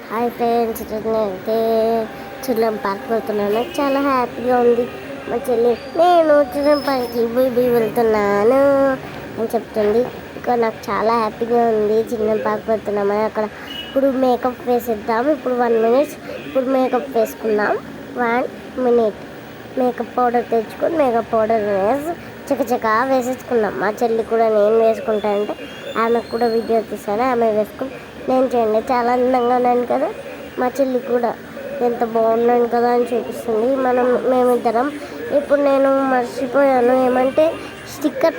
Hi friends, నేనైతే children park వెళ్తున్నాను. నాకు చాలా హ్యాపీగా ఉంది. మా చెల్లి నేను చిల్డ్రన్ పార్క్కి వెళ్తున్నాను అని చెప్తుంది. ఇంకా నాకు చాలా హ్యాపీగా ఉంది. చిల్డ్రన్ పార్క్ వెళ్తున్నామని అక్కడ ఇప్పుడు మేకప్ వేసేద్దాం. ఇప్పుడు 1 minute ఇప్పుడు మేకప్ వేసుకుందాం. 1 minute మేకప్ పౌడర్ తెచ్చుకొని మేకప్ పౌడర్ వేసి చకచకా వేసేసుకుందాం. మా చెల్లి కూడా నేను వేసుకుంటా అంటే ఆమెకు కూడా వీడియో తీసాను. ఆమె వేసుకుని నేను చేయండి చాలా అందంగా ఉన్నాను కదా, మా చెల్లి కూడా ఎంత బాగున్నాను కదా అని చూపిస్తుంది. మేమిద్దరం ఇప్పుడు నేను మర్చిపోయాను ఏమంటే స్టిక్కర్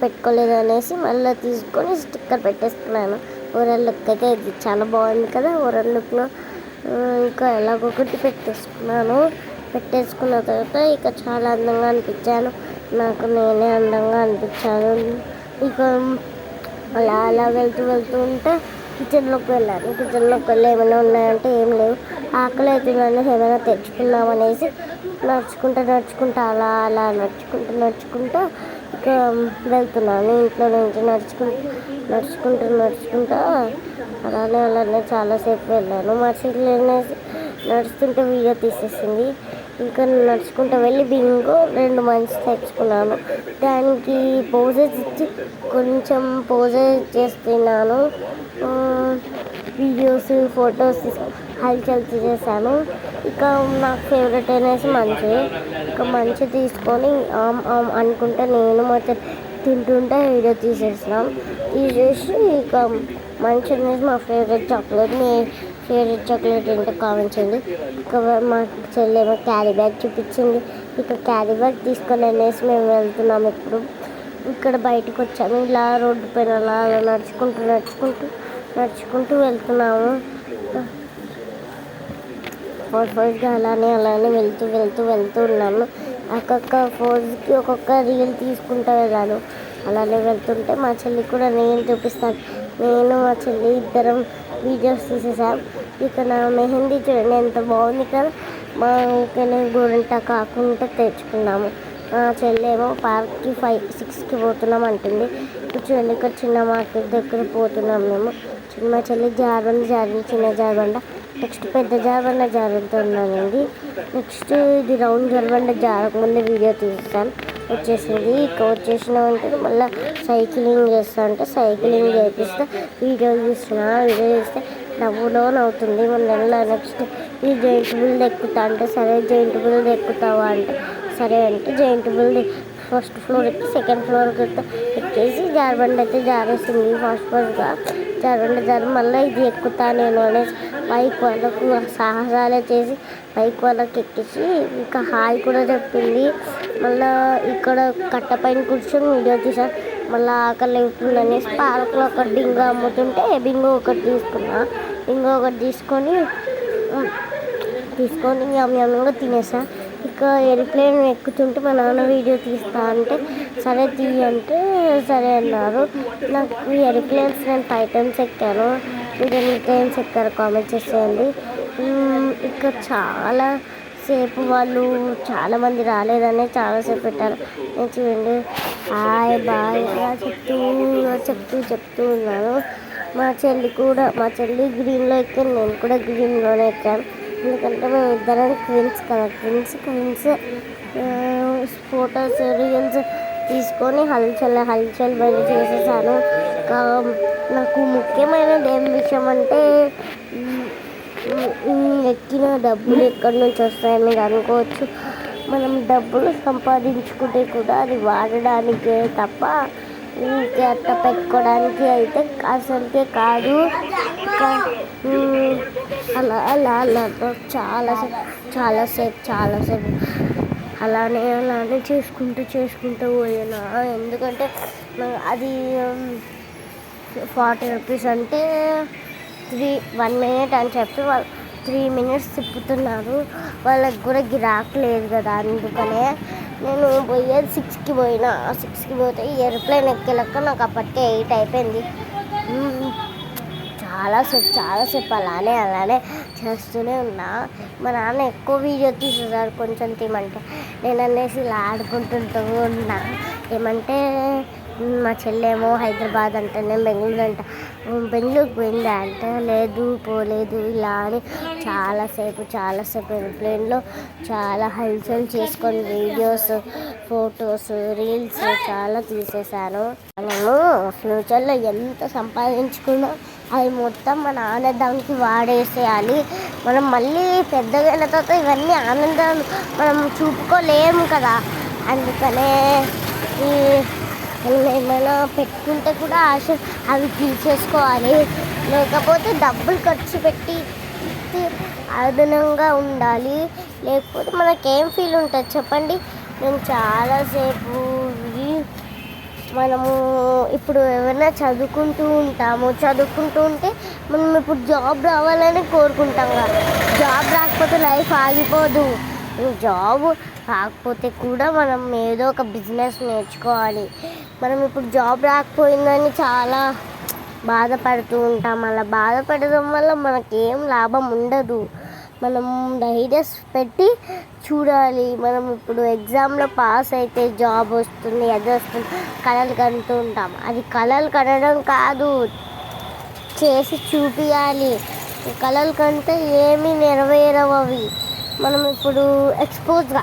పెట్టుకోలేదు అనేసి మళ్ళీ తీసుకొని స్టిక్కర్ పెట్టేసుకున్నాను. ఓవరాల్ లుక్ అయితే ఇది చాలా బాగుంది కదా. ఓవరాల్ లుక్లో ఇంకా ఎలాగొకటి పెట్టేసుకున్న తర్వాత ఇక చాలా అందంగా అనిపించాను. నాకు నేనే అందంగా అనిపించాను. ఇక అలా వెళ్తూ ఉంటే కిచెన్లోకి వెళ్ళి ఏమైనా ఉన్నాయంటే ఏం లేవు. ఆకలి అవుతుందని ఏమైనా తెచ్చుకుందామనేసి నడుచుకుంటూ అలా నడుచుకుంటూ ఇక వెళ్తున్నాను. ఇంట్లో నుంచి నడుచుకుంటూ అలానే చాలాసేపు వెళ్ళాను. మా చెల్లి నడుస్తుంటే వీడియో తీసేసింది. ఇంకా నడుచుకుంటూ వెళ్ళి బింగో 2 మంత్స్ తెచ్చుకున్నాను. దానికి పోజెస్ ఇచ్చి కొంచెం పోజెస్ చేస్తున్నాను. వీడియోస్ ఫొటోస్ హల్చల్ చేశాను. ఇక నాకు ఫేవరెట్ అనేసి మంచి తీసుకొని అనుకుంటే నేను మొత్తం తింటుంటే వీడియో తీసేసి ఇక మంచి అనేసి మా ఫేవరెట్ చాక్లెట్ ఏంటో కామెంట్ చేయండి. ఇక మా చెల్లేమో క్యారీ బ్యాగ్ చూపించింది. ఇక క్యారీ బ్యాగ్ తీసుకొని అనేసి మేము వెళ్తున్నాము. ఇప్పుడు ఇక్కడ బయటకు వచ్చాము. ఇలా రోడ్డు పైన అలా నడుచుకుంటూ వెళ్తున్నాము. ఫోర్స్గా అలానే వెళ్తూ ఉన్నాను. ఒక్కొక్క ఫోర్స్కి ఒక్కొక్క రీల్ తీసుకుంటూ వెళ్ళాను. అలానే వెళ్తుంటే మా చెల్లి కూడా నేను చూపిస్తాను. నేను మా చెల్లి ఇద్దరం వీడియోస్ తీసేసాం. ఇక నా మెహందీ చూడండి ఎంత బాగుంది కదా. మా ఊరికనే గోరంట కాకుండా తెచ్చుకున్నాము. మా చెల్లేమో పార్క్కి 5-6కి పోతున్నాం అంటుంది. చూడండి ఇక్కడ చిన్న మార్కెట్ దగ్గర పోతున్నాం మేము. మా చెల్లి చిన్న జారబండ, నెక్స్ట్ పెద్ద జారబండ జారుతున్నానండి. నెక్స్ట్ ఇది రౌండ్ జారబండ జారకముందే వీడియో తీస్తాను. వచ్చేసింది. ఇక వచ్చేసినామంటే మళ్ళీ సైక్లింగ్ సైక్లింగ్ చేపిస్తే వీడియో తీస్తే నవ్వుతుంది. మళ్ళీ నెక్స్ట్ ఈ జైంట్ వీల్ ఎక్కుతా అంటే సరే జైంట్ వీల్ ఎక్కుతావా అంటే సరే అంటే జైంట్ వీల్ ఫస్ట్ ఫ్లోర్ ఎక్కి సెకండ్ ఫ్లోర్ ఎక్కేసి జారబండ అయితే జారేసింది. ఫాస్ట్గా జారబండ మళ్ళీ ఇది ఎక్కుతా నేను అనేసి బైక్ వాళ్ళకు సాహసాలే చేసి బైక్ వాళ్ళకి ఎక్కేసి ఇంకా హాయ్ కూడా చెప్పింది. మళ్ళీ ఇక్కడ కట్ట పైన కూర్చొని వీడియో తీసాను. మళ్ళీ ఆకలి అవుతుందనేసి పార్క్లో ఒక బింగో అమ్ముతుంటే బింగో ఒకటి తీసుకొని యమ్గా తినేసా. ఇక ఏరోప్లేన్ ఎక్కుతుంటే మా నాన్న వీడియో తీస్తా అంటే సరే అంటే సరే అన్నారు. నాకు ఏరోప్లేన్స్ నేను 5 times ఎక్కాను. మీరు ఎన్ని టైమ్స్ ఎక్కారు కామెంట్ చేసేయండి. ఇక చాలా సేపు వాళ్ళు చాలామంది రాలేదని చాలాసేపు పెట్టారు. నేను చూడండి హాయ్ బాయ్ అలా చెప్తూ ఉన్నాను. మా చెల్లి గ్రీన్లో ఎక్కాను, నేను కూడా గ్రీన్లోనే ఎక్కాను. ఎందుకంటే మేము ఇద్దరం ట్విన్స్ కదా. ట్విన్స్ ఫొటోస్ రీల్స్ తీసుకొని హల్చల్ బయట చేసేసాను. నాకు ముఖ్యమైనది ఏం విషయం అంటే ఎక్కిన డబ్బులు ఎక్కడి నుంచి వస్తాయని మీరు అనుకోవచ్చు. మనం డబ్బులు సంపాదించుకుంటే కూడా అది వాడడానికే తప్ప ఇంకే అట్ట పెట్టుకోవడానికి అయితే అసలుకే కాదు. అలా చాలాసేపు అలానే చేసుకుంటూ పోయాను. ఎందుకంటే అది 40 rupees అంటే 1 minute అని చెప్పి వాళ్ళు 3 minutes తిప్పుతున్నారు. వాళ్ళకి కూడా గిరాకు లేదు కదా. అందుకనే నేను పోయేది 6కి పోయినా. 6కి పోతే ఏరోప్లేన్ ఎక్కేలక్క నాకు అప్పటికే 8 అయిపోయింది. చాలాసేపు అలానే చేస్తూనే ఉన్నా. మా నాన్న ఎక్కువ వీడియో తీసేసారు కొంచెం తీయమంటే. నేను అనేసి ఇలా ఆడుకుంటుంటూ ఉన్నా. ఏమంటే మా చెల్లేమో హైదరాబాద్ అంటే నేను బెంగళూరు అంట. బెంగళూరుకి పోయిందా అంటే లేదు పోలేదు ఇలా అని చాలాసేపు ఎయిర్ప్లేన్లో చాలా హల్చల్ చేసుకొని వీడియోస్, ఫొటోస్, రీల్స్ చాలా తీసేసాను. మనము ఫ్యూచర్లో ఎంత సంపాదించుకున్నా అది మొత్తం మన ఆనందానికి వాడేసేయాలి. మనం మళ్ళీ పెద్దగా అయిన తర్వాత ఇవన్నీ ఆనందాలు మనం చూపుకోలేము కదా. అందుకనే ఈ ఏమైనా పెట్టుకుంటే కూడా ఆశ అవి తీసేసుకోవాలి. లేకపోతే డబ్బులు ఖర్చు పెట్టి అదనంగా ఉండాలి. లేకపోతే మనకేం ఫీల్ ఉంటుంది చెప్పండి. మేము చాలాసేపు మనము ఇప్పుడు ఏమైనా చదువుకుంటూ ఉంటే మనం ఇప్పుడు జాబ్ రావాలని కోరుకుంటాం కదా. జాబ్ రాకపోతే లైఫ్ ఆగిపోదు. జాబ్ రాకపోతే కూడా మనం ఏదో ఒక బిజినెస్ నేర్చుకోవాలి. మనం ఇప్పుడు జాబ్ రాకపోయిందని చాలా బాధపడుతూ ఉంటాం. అలా బాధపడడం వల్ల మనకేం లాభం ఉండదు. మనం ధైర్యం పెట్టి చూడాలి. మనం ఇప్పుడు ఎగ్జామ్లో పాస్ అయితే జాబ్ వస్తుంది, అది వస్తుంది కలలు కంటూ ఉంటాం. అది కలలు కనడం కాదు, చేసి చూపించాలి. కలలు కంటే ఏమీ నెరవేరవు అవి. మనం ఇప్పుడు ఎక్స్పోజ్గా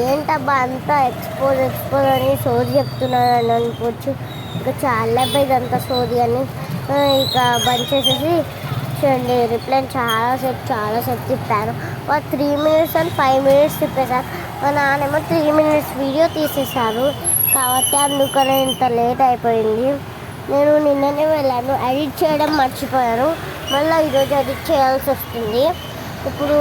ఏంటబ్బా అంతా ఎక్స్పోజ్ అని సోది చెప్తున్నారని అనుకోవచ్చు. ఇంకా చాలా ఇదంతా సోది అని ఇక బంద్ చేసేసి చూడండి. రిప్లైన్ చాలాసేపు తిప్పాను. 3 minutes and 5 minutes తిప్పేశారు. మా నాన్నేమో 3 minutes వీడియో తీసేశారు. కాబట్టి అందుకనే ఇంత లేట్ అయిపోయింది. నేను నిన్ననే వెళ్ళాను, ఎడిట్ చేయడం మర్చిపోయాను. మళ్ళీ ఈరోజు ఎడిట్ చేయాల్సి వస్తుంది. ఇప్పుడు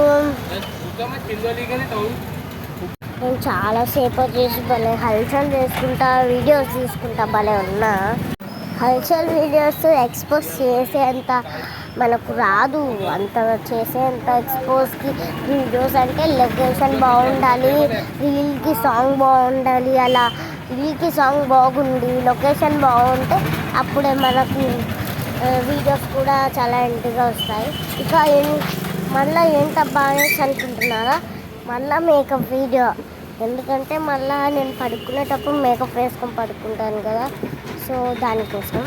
నేను చాలాసేపు చేసి భలే హల్చల్ చేసుకుంటా వీడియోస్ తీసుకుంటా భలే ఉన్నా. హల్చల్ వీడియోస్ ఎక్స్పోజ్ చేసేంత మనకు రాదు. అంత చేసేంత ఎక్స్పోజ్కి వీడియోస్ అంటే లొకేషన్ బాగుండాలి, రీల్కి సాంగ్ బాగుండాలి. అలా రీల్కి సాంగ్ బాగుండి లొకేషన్ బాగుంటే అప్పుడే మనకు వీడియోస్ కూడా చాలా ఇంటిగా వస్తాయి. ఇక మళ్ళీ ఏంటబ్బా అనేసి అనుకుంటున్నారా, మళ్ళీ మేకప్ వీడియో. ఎందుకంటే మళ్ళీ నేను పడుకునేటప్పుడు మేకప్ వేసుకొని పడుకుంటాను కదా, సో దానికోసం